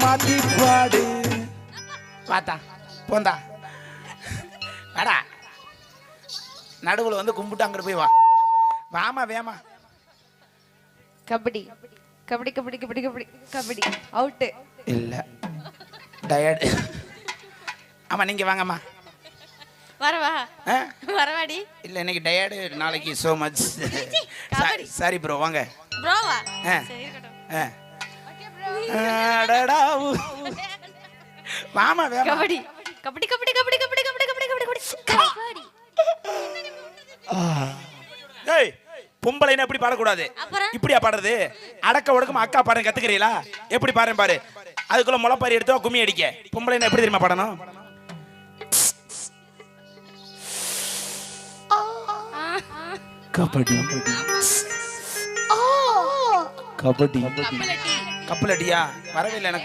மாத்தி பாடு. பார்த்தா போந்தா வாடா, நடுவுல வந்து கும்பிட்டு அங்கிட்டு போய் வா. வாமா வேமா. கபடி கபடி கபடி கபடி கபடி கபடி அவுட் இல்ல டயர்டு. ஆமா நீங்க வாங்கம்மா. வரவா வரவாடி. இல்ல இன்னைக்கு டயர்டு, நாளைக்கு சோ மச். சாரி ப்ரோ வாங்க. ப்ரோவா சரி வாமா வேமா. கபடி கபடி கபடி கபடி கபடி கபடி கபடி கபடி கபடி. ஏய் பொம்பளைன்னு எப்படி பாடக்கூடாது, இப்படியா பாடுறது? அடக்க ஒடுக்கமா அக்கா பாடுங்க கத்துக்கிறீங்களா? எப்படி பாருங்க பாரு. அதுக்குள்ள முளைப்பாரி எடுத்தா கும்மி அடிக்க. பொம்பளைன்னு எப்படி தெரியுமா பாடணும்? கபடி கபடி கப்பலட்டியா வரவே இல்லை எனக்கு.